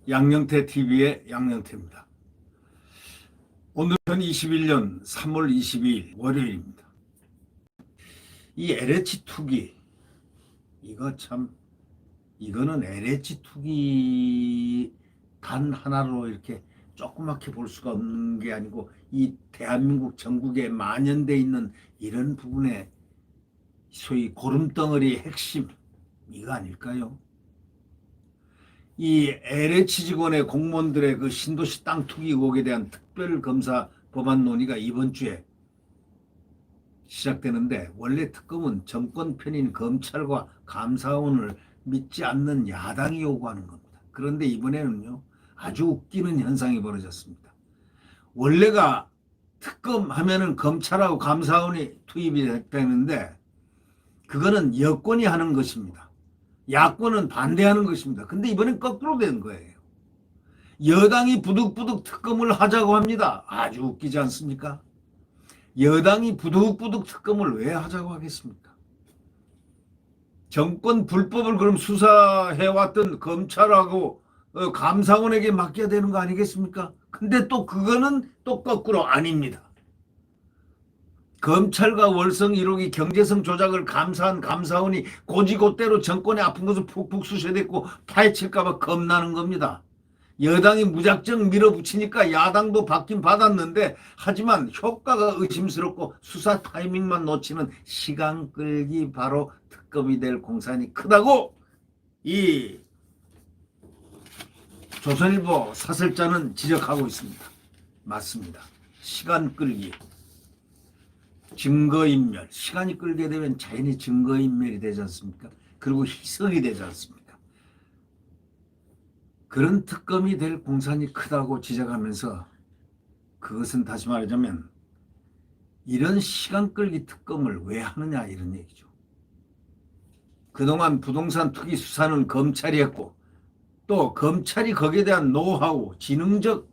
양영태 TV의 양영태입니다. 오늘은 2021년 3월 22일 월요일입니다. 이 LH 투기 이거는 LH 투기 단 하나로 이렇게 조그맣게 볼 수가 없는 게 아니고 이 대한민국 전국에 만연돼 있는 이런 부분에 소위 고름덩어리의 핵심 이거 아닐까요? 이 LH 직원의 공무원들의 그 신도시 땅 투기 의혹에 대한 특별검사 법안 논의가 이번 주에 시작되는데, 원래 특검은 정권 편인 검찰과 감사원을 믿지 않는 야당이 요구하는 겁니다. 그런데 이번에는요, 아주 웃기는 현상이 벌어졌습니다. 원래가 특검 하면은 검찰하고 감사원이 투입이 되는데, 그거는 여권이 하는 것입니다. 야권은 반대하는 것입니다. 근데 이번엔 거꾸로 된 거예요. 여당이 부득부득 특검을 하자고 합니다. 아주 웃기지 않습니까? 여당이 부득부득 특검을 왜 하자고 하겠습니까? 정권 불법을 그럼 수사해왔던 검찰하고 감사원에게 맡겨야 되는 거 아니겠습니까? 근데 또 그거는 또 거꾸로 아닙니다. 검찰과 월성 1호기 경제성 조작을 감사한 감사원이 고지고대로 정권에 아픈 것을 푹푹 쑤셔댔고 파헤칠까 봐 겁나는 겁니다. 여당이 무작정 밀어붙이니까 야당도 받긴 받았는데, 하지만 효과가 의심스럽고 수사 타이밍만 놓치는 시간 끌기 바로 특검이 될 공산이 크다고 이 조선일보 사설자는 지적하고 있습니다. 맞습니다. 시간 끌기, 증거인멸. 시간이 끌게 되면 자연히 증거인멸이 되지 않습니까? 그리고 희석이 되지 않습니까? 그런 특검이 될 공산이 크다고 지적하면서, 그것은 다시 말하자면 이런 시간 끌기 특검을 왜 하느냐 이런 얘기죠. 그동안 부동산 투기 수사는 검찰이 했고, 또 검찰이 거기에 대한 노하우, 지능적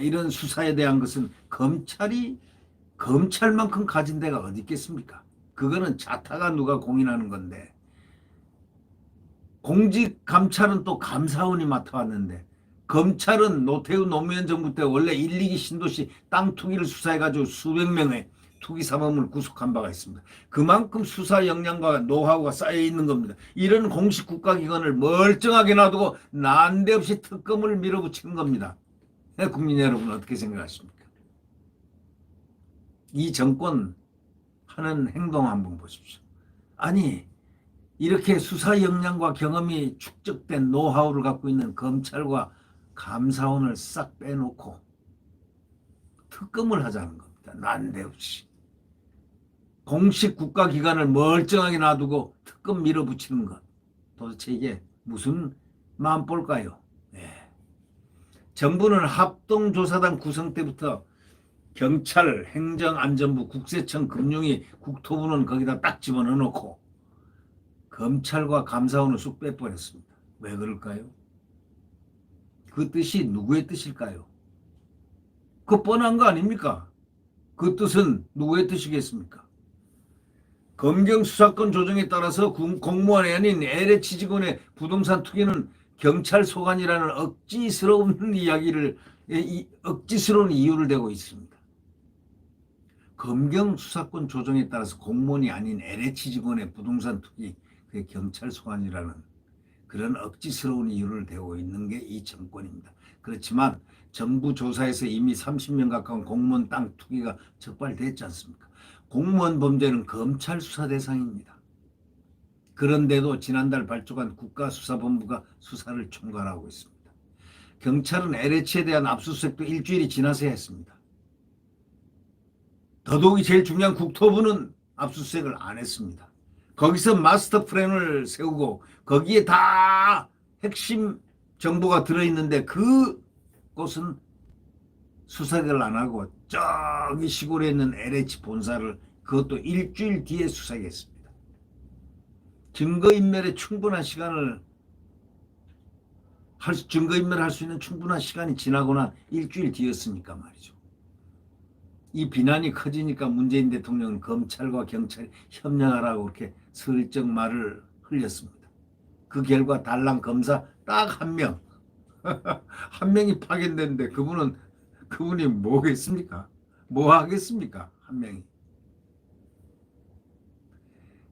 이런 수사에 대한 것은 검찰만큼 가진 데가 어디 있겠습니까? 그거는 자타가 누가 공인하는 건데, 공직감찰은 또 감사원이 맡아왔는데, 검찰은 노태우 노무현 정부 때 원래 1, 2기 신도시 땅 투기를 수사해가지고 수백 명의 투기 사범을 구속한 바가 있습니다. 그만큼 수사 역량과 노하우가 쌓여 있는 겁니다. 이런 공식 국가기관을 멀쩡하게 놔두고 난데없이 특검을 밀어붙이는 겁니다. 국민 여러분 어떻게 생각하십니까? 이 정권 하는 행동 한번 보십시오. 아니, 이렇게 수사 역량과 경험이 축적된 노하우를 갖고 있는 검찰과 감사원을 싹 빼놓고 특검을 하자는 겁니다. 난데없이. 공식 국가기관을 멀쩡하게 놔두고 특검 밀어붙이는 것. 도대체 이게 무슨 마음볼까요? 네. 정부는 합동조사단 구성 때부터 경찰, 행정안전부, 국세청, 금융위, 국토부는 거기다 딱 집어넣어놓고 검찰과 감사원을 쑥 빼버렸습니다. 왜 그럴까요? 그 뜻이 누구의 뜻일까요? 그 뻔한 거 아닙니까? 그 뜻은 누구의 뜻이겠습니까? 검경 수사권 조정에 따라서 공무원이 아닌 LH 직원의 부동산 투기는 경찰 소관이라는 억지스러운 이유를 대고 있습니다. 검경 수사권 조정에 따라서 공무원이 아닌 LH 직원의 부동산 투기, 그게 경찰 소관이라는 그런 억지스러운 이유를 대고 있는 게 이 정권입니다. 그렇지만 정부 조사에서 이미 30년 가까운 공무원 땅 투기가 적발됐지 않습니까? 공무원 범죄는 검찰 수사 대상입니다. 그런데도 지난달 발족한 국가수사본부가 수사를 총괄하고 있습니다. 경찰은 LH에 대한 압수수색도 일주일이 지나서 했습니다. 더더욱이 제일 중요한 국토부는 압수수색을 안 했습니다. 거기서 마스터 플랜을 세우고 거기에 다 핵심 정보가 들어있는데, 그곳은 수사를 안 하고 저기 시골에 있는 LH 본사를 그것도 일주일 뒤에 수사했습니다. 증거인멸에 충분한 시간을 증거인멸할 수 있는 충분한 시간이 지나고 난 일주일 뒤였으니까 말이죠. 이 비난이 커지니까 문재인 대통령은 검찰과 경찰이 협력하라고 그렇게 슬쩍 말을 흘렸습니다. 그 결과 달랑 검사 딱 한 명, 한 명이 파견됐는데 그분이 뭐겠습니까? 뭐 하겠습니까? 한 명이.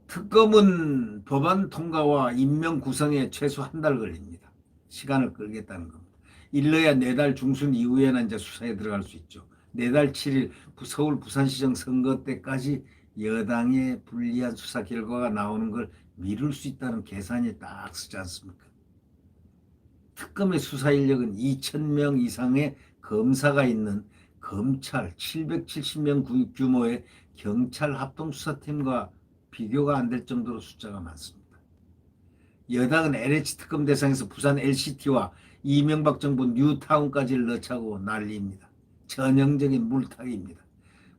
특검은 법안 통과와 임명 구성에 최소 한 달 걸립니다. 시간을 끌겠다는 겁니다. 일러야 내달 중순 이후에는 이제 수사에 들어갈 수 있죠. 내달 7일 서울 부산시장 선거 때까지 여당의 불리한 수사 결과가 나오는 걸 미룰 수 있다는 계산이 딱 쓰지 않습니까? 특검의 수사 인력은 2,000명 이상의 검사가 있는 검찰 770명 규모의 경찰 합동수사팀과 비교가 안 될 정도로 숫자가 많습니다. 여당은 LH 특검 대상에서 부산 LCT와 이명박 정부 뉴타운까지를 넣자고 난리입니다. 전형적인 물타기입니다.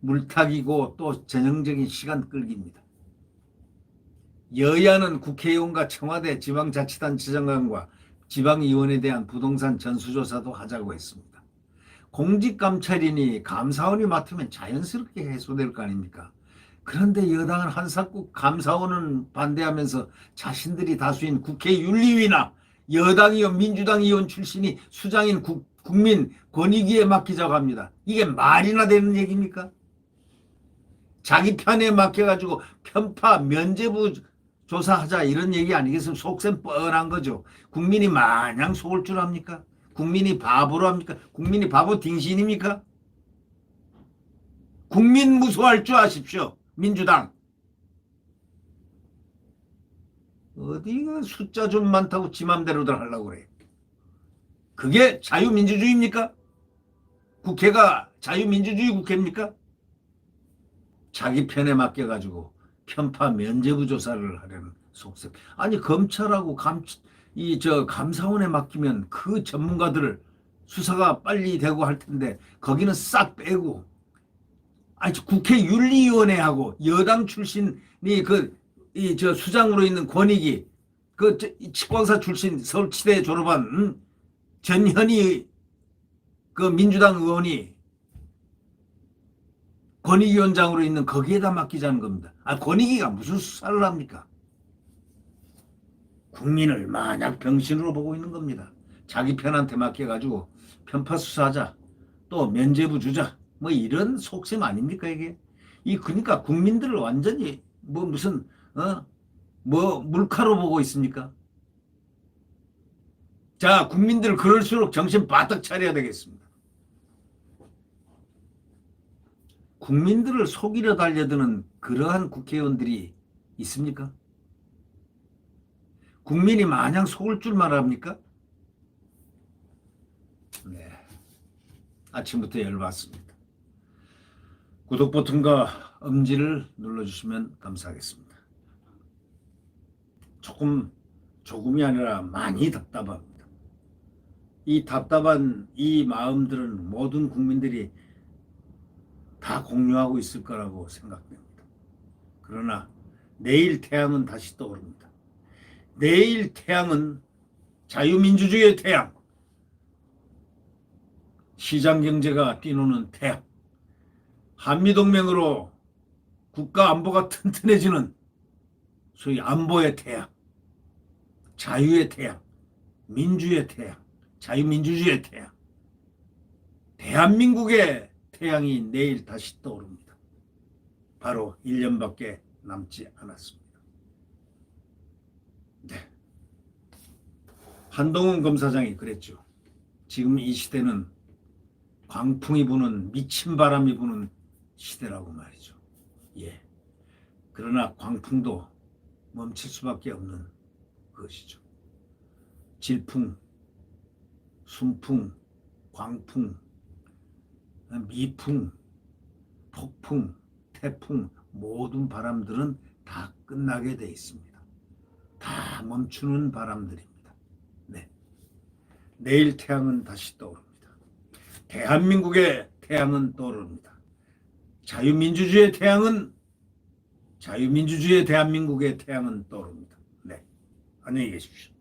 물타기고 또 전형적인 시간 끌기입니다. 여야는 국회의원과 청와대 지방자치단체 장관과 지방의원에 대한 부동산 전수조사도 하자고 했습니다. 공직감찰이니 감사원이 맡으면 자연스럽게 해소될 거 아닙니까? 그런데 여당은 한사국 감사원은 반대하면서 자신들이 다수인 국회윤리위나 여당 의원, 민주당 의원 출신이 수장인 국민권익위에 맡기자고 합니다. 이게 말이나 되는 얘기입니까? 자기 편에 맡겨가지고 편파 면죄부 조사하자 이런 얘기 아니겠습니까? 속셈 뻔한 거죠. 국민이 마냥 속을 줄 압니까? 국민이 바보로 합니까? 국민이 바보 딩신입니까? 국민 무소할 줄 아십시오. 민주당. 어디가 숫자 좀 많다고 지 맘대로들 하려고 그래. 그게 자유민주주의입니까? 국회가 자유민주주의 국회입니까? 자기 편에 맡겨가지고 편파 면죄부 조사를 하려는 속셈. 아니 검찰하고 감사원에 맡기면 그 전문가들을 수사가 빨리 되고 할 텐데 거기는 싹 빼고 아니 국회윤리위원회하고 여당 출신이 수장으로 있는 권익위 치권사 출신 서울치대 졸업한 전현희 민주당 의원이 권익위원장으로 있는 거기에다 맡기자는 겁니다. 권익위가 무슨 수사를 합니까? 국민을 만약 병신으로 보고 있는 겁니다. 자기 편한테 맡겨가지고 편파 수사하자, 또 면죄부 주자, 뭐 이런 속셈 아닙니까 이게? 그러니까 국민들을 완전히 무슨 물가로 보고 있습니까? 자, 국민들 그럴수록 정신 바짝 차려야 되겠습니다. 국민들을 속이려 달려드는 그러한 국회의원들이 있습니까? 국민이 마냥 속을 줄만 합니까? 네. 아침부터 열받습니다. 구독 버튼과 엄지를 눌러주시면 감사하겠습니다. 조금이 아니라 많이 답답합니다. 이 답답한 이 마음들은 모든 국민들이 다 공유하고 있을 거라고 생각됩니다. 그러나 내일 태양은 다시 떠오릅니다. 내일 태양은 자유민주주의의 태양, 시장경제가 뛰노는 태양, 한미동맹으로 국가 안보가 튼튼해지는 소위 안보의 태양, 자유의 태양, 민주의 태양, 자유민주주의의 태양, 대한민국의 태양이 내일 다시 떠오릅니다. 바로 1년밖에 남지 않았습니다. 네. 한동훈 검사장이 그랬죠. 지금 이 시대는 광풍이 부는 미친 바람이 부는 시대라고 말이죠. 예. 그러나 광풍도 멈출 수밖에 없는 것이죠. 질풍, 순풍, 광풍, 미풍, 폭풍, 태풍 모든 바람들은 다 끝나게 돼 있습니다. 다 멈추는 바람들입니다. 네. 내일 태양은 다시 떠오릅니다. 대한민국의 태양은 떠오릅니다. 자유민주주의의 대한민국의 태양은 떠오릅니다. 네. 안녕히 계십시오.